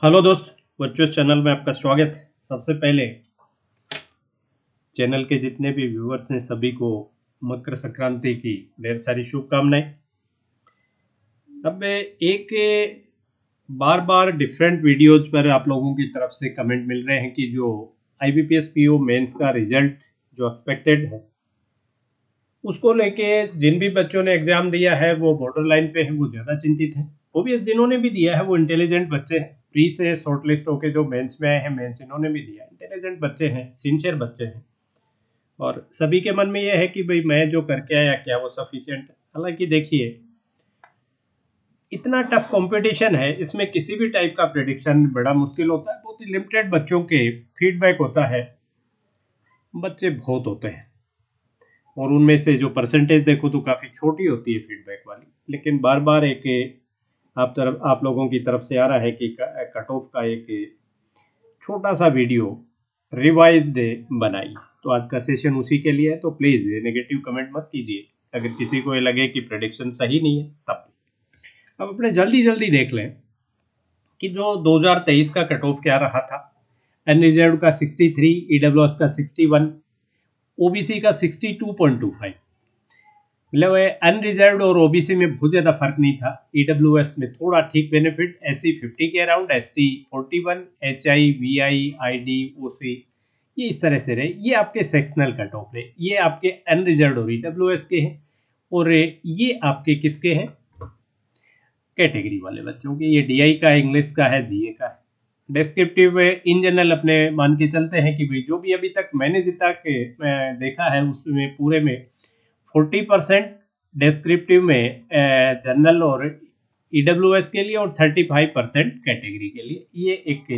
Hello दोस्त, virtuous channel में आपका स्वागत है। सबसे पहले चैनल के जितने भी व्यूअर्स हैं सभी को मकर संक्रांति की ढेर सारी शुभकामनाएं। अब एक बार बार डिफरेंट वीडियोज पर आप लोगों की तरफ से कमेंट मिल रहे हैं कि जो IBPS PO मेंस का रिजल्ट जो एक्सपेक्टेड है उसको लेके जिन भी बच्चों ने एग्जाम दिया है वो बॉर्डर लाइन पे है, वो ज़्यादा चिंतित हैं। ओबीएस जिन्होंने भी दिया है वो इंटेलिजेंट बच्चे हैं। प्री से शॉर्टलिस्ट होके जो मेंस में आए हैं, मेंस इन्होंने भी दिया है, इंटेलिजेंट बच्चे हैं, सिंसियर बच्चे हैं और सभी के मन में यह है कि भाई मैं जो करके आया क्या वो सफिशिएंट है। हालांकि देखिए इतना टफ कंपटीशन है, इसमें किसी भी टाइप का प्रेडिक्शन बड़ा मुश्किल होता है। बहुत ही लिमिटेड बच्चों के फीडबैक होता है, बच्चे बहुत होते हैं और उनमें से जो परसेंटेज देखो तो काफ़ी छोटी होती है फीडबैक वाली। लेकिन बार बार एक आप लोगों की तरफ से आ रहा है कि कट ऑफ का एक छोटा सा वीडियो रिवाइज्ड बनाइए, तो आज का सेशन उसी के लिए है। तो प्लीज़ नेगेटिव कमेंट मत कीजिए अगर किसी को ये लगे कि प्रेडिक्शन सही नहीं है तब। अब अपने जल्दी जल्दी देख लें कि जो 2023 का कट ऑफ क्या रहा था। अनरिजर्व का 63, ईडब्ल्यूएस का 61, ओबीसी का 62.25। मतलब अनरिजर्व्ड और ओबीसी में बहुत ज़्यादा फर्क नहीं था। ईडब्ल्यूएस में थोड़ा ठीक बेनिफिट, एससी 50 के around, ST 41, HI, VI, ID, OC ये इस तरह से रहे। ये आपके सेक्शनल कट ऑफ रहे, ये आपके अनरिजर्व्ड और ईडब्ल्यूएस के हैं और ये आपके किसके हैं, कैटेगरी वाले बच्चों के। ये डीआई का, इंग्लिश का है, जीए का है। डिस्क्रिप्टिव इन जनरल अपने मान के चलते हैं कि भाई जो भी अभी तक मैंने जितना देखा है उसमें पूरे में 40% डिस्क्रिप्टिव में जनरल और ईडब्ल्यूएस के लिए और 35% कैटेगरी के लिए। ये एक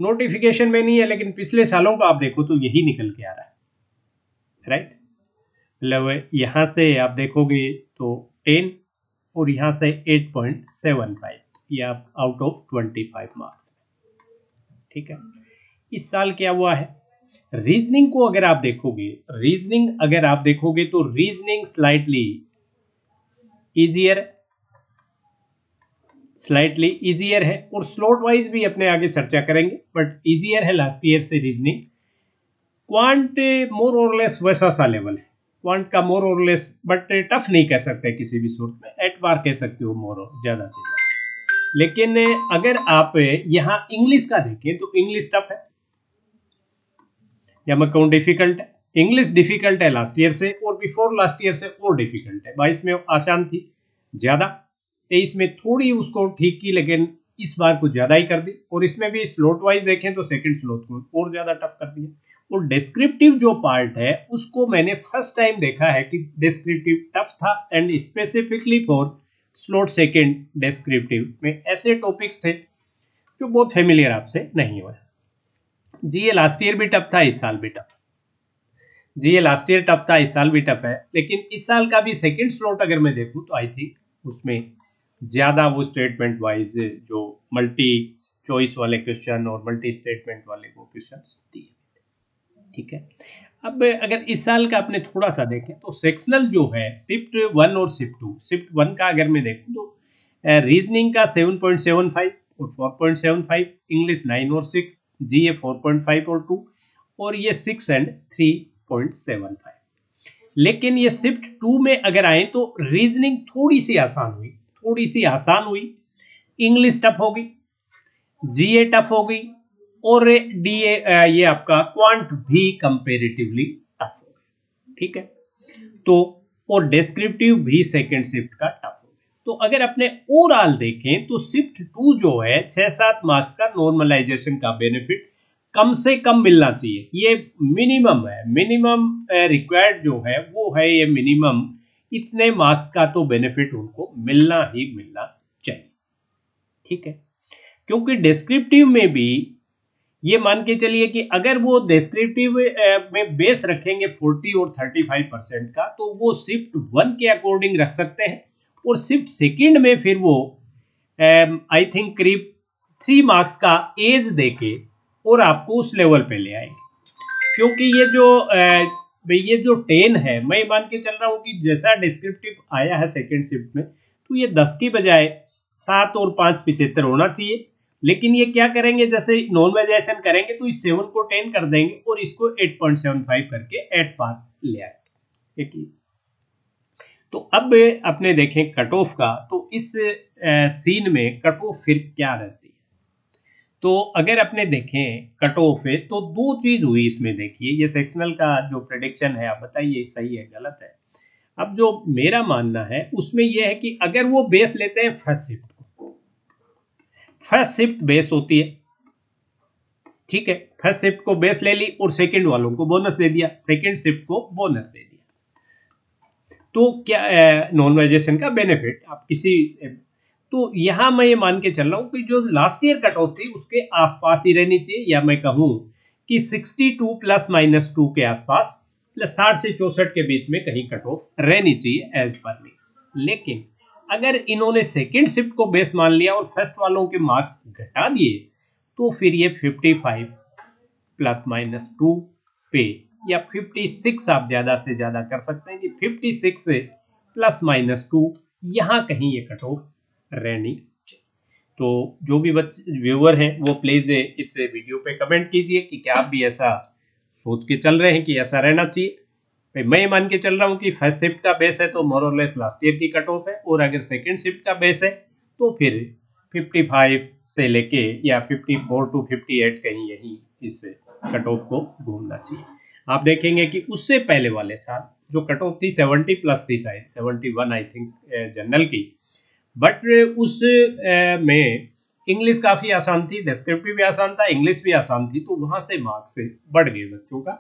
नोटिफिकेशन में नहीं है लेकिन पिछले सालों का आप देखो तो यही निकल के आ रहा है, राइट। मतलब यहाँ से आप देखोगे तो 10 और यहाँ से 8.75, ये आप आउट ऑफ 25 मार्क्स, ठीक है। इस साल क्या हुआ है, रीजनिंग को अगर आप देखोगे, तो रीजनिंग स्लाइटली इजियर है और स्लॉट वाइज भी अपने आगे चर्चा करेंगे, बट इजियर है लास्ट ईयर से रीजनिंग। क्वांट मोर और लेस वैसा सा लेवल है, क्वांट का मोर और लेस, बट टफ नहीं कह सकते किसी भी सूरत में, एट बार कह सकते हो मोर और ज्यादा से ज्यादा। लेकिन अगर आप यहाँ इंग्लिश का देखें तो इंग्लिश टफ है या मैं कहूँ डिफिकल्ट है। इंग्लिश डिफिकल्ट है लास्ट ईयर से और बिफोर लास्ट ईयर से और डिफिकल्ट है। 22 में आसान थी ज्यादा, 23 में थोड़ी उसको ठीक की लेकिन इस बार कुछ ज्यादा ही कर दी। और इसमें भी स्लॉट वाइज देखें तो सेकंड स्लॉट को और ज्यादा टफ कर दिया। और डिस्क्रिप्टिव जो पार्ट है उसको मैंने फर्स्ट टाइम देखा है कि डिस्क्रिप्टिव टफ था and specifically for slot second descriptive में ऐसे टॉपिक्स थे जो बहुत फेमिलियर आपसे नहीं हुए। जीए लास्ट ईयर भी टफ था, इस साल भी टफ। जीए लास्ट ईयर टफ था, इस साल भी टफ है, लेकिन इस साल का भी सेकंड स्लॉट अगर मैं देखूं तो आई थिंक उसमें ज्यादा वो स्टेटमेंट वाइज जो मल्टी चॉइस वाले क्वेश्चन और मल्टी स्टेटमेंट वाले वो क्वेश्चन दिए, ठीक है। अब अगर इस साल का आपने थोड़ा सा देखें तो सेक्शनल जो है शिफ्ट 1 और शिफ्ट 2, शिफ्ट 1 का अगर मैं देखूं तो रीजनिंग का 7.75 और 4.75, इंग्लिश 9 और 6, जीए 4.5 और 2 और ये 6 एंड 3.75। लेकिन ये शिफ्ट 2 में अगर आए तो रीजनिंग थोड़ी सी आसान हुई, इंग्लिश टफ होगी, जीए टफ होगी और डीए ये आपका क्वांट भी कंपेरेटिवली टफ होगा, ठीक है। तो और डिस्क्रिप्टिव भी सेकंड शिफ्ट का टफ होगा। तो अगर अपने ओवरऑल देखें तो शिफ्ट 2 जो है 6-7 मार्क्स का नॉर्मलाइजेशन का बेनिफिट कम से कम मिलना चाहिए। ये मिनिमम है, मिनिमम रिक्वायर्ड जो है वो है ये मिनिमम, इतने मार्क्स का तो बेनिफिट उनको मिलना ही मिलना चाहिए, ठीक है। क्योंकि डिस्क्रिप्टिव में भी ये मान के चलिए कि अगर वो डिस्क्रिप्टिव में बेस रखेंगे 40 और 35% का तो वो शिफ्ट 1 के अकॉर्डिंग रख सकते हैं और शिफ्ट सेकंड में फिर वो आई थिंक करीब 3 मार्क्स का एज देके और आपको उस लेवल पे ले आएंगे। क्योंकि ये जो 10 है, मैं मान के चल रहा हूँ कि जैसा डिस्क्रिप्टिव आया है सेकंड शिफ्ट में तो ये 10 की बजाय 7 और 5 75 होना चाहिए। लेकिन ये क्या करेंगे, जैसे नॉर्मलाइजेशन करेंगे तो इस 7 को 10 कर देंगे और इसको 8.75 करके एट पार ले आएंगे। ठीक है, तो अब अपने देखें कट ऑफ का, तो इस सीन में कट ऑफ फिर क्या रहती है। तो अगर अपने देखें कट ऑफ है तो दो चीज हुई इसमें, देखिए ये सेक्शनल का जो प्रेडिक्शन है, आप बताइए सही है गलत है। अब जो मेरा मानना है उसमें यह है कि अगर वो बेस लेते हैं फर्स्ट शिफ्ट को, फर्स्ट शिफ्ट बेस होती है, ठीक है, फर्स्ट शिफ्ट को बेस ले ली और सेकंड वालों को बोनस दे दिया, सेकंड शिफ्ट को बोनस दे दिया, तो क्या नॉर्मलाइजेशन का बेनिफिट आप किसी, तो यहां मैं ये मान के चल रहा हूं कि जो लास्ट ईयर कट ऑफ थी उसके आसपास ही रहनी चाहिए, या मैं कहूं कि 62 प्लस माइनस 2 के आसपास, प्लस 60 से 64 के बीच में कहीं कट ऑफ रहनी चाहिए एज पर मी। लेकिन अगर इन्होंने सेकेंड शिफ्ट को बेस मान लिया और फर्स्ट वालों के मार्क्स घटा दिए, तो फिर ये 55 प्लस माइनस 2 पे, या 56 आप ज्यादा से ज्यादा कर सकते हैं कि 56 से प्लस माइनस 2 यहां कहीं ये कट ऑफ रहनी चाहिए। तो जो भी व्यूअर हैं वो प्लीज इस वीडियो पे कमेंट कीजिए कि क्या आप भी ऐसा सोच के चल रहे हैं कि ऐसा रहना चाहिए। भाई मैं मान के चल रहा हूँ कि फर्स्ट शिफ्ट का बेस है तो मोर और लेस लास्ट ईयर की कट ऑफ है, और अगर सेकेंड शिफ्ट का बेस है तो फिर 55 से लेके या 54 टू 58 कहीं यही इस कट ऑफ को घूमना चाहिए। आप देखेंगे कि उससे पहले वाले साल जो कट ऑफ थी 70 प्लस थी, शायद 71 आई थिंक जनरल की, बट उस में इंग्लिश काफी आसान थी, डिस्क्रिप्टिव भी आसान था, इंग्लिश भी आसान थी, तो वहां से मार्क्स बढ़ गए बच्चों का।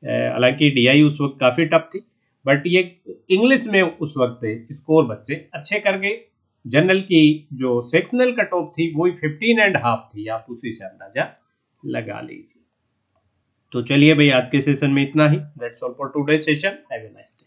हालांकि डीआई उस वक्त काफी टफ थी, बट ये इंग्लिश में उस वक्त स्कोर बच्चे अच्छे कर गए। जनरल की जो सेक्शनल कट ऑफ थी वही 15.5 थी, आप उसी से अंदाजा लगा लीजिए। तो चलिए भाई आज के सेशन में इतना ही। That's all for today session. Have a nice day.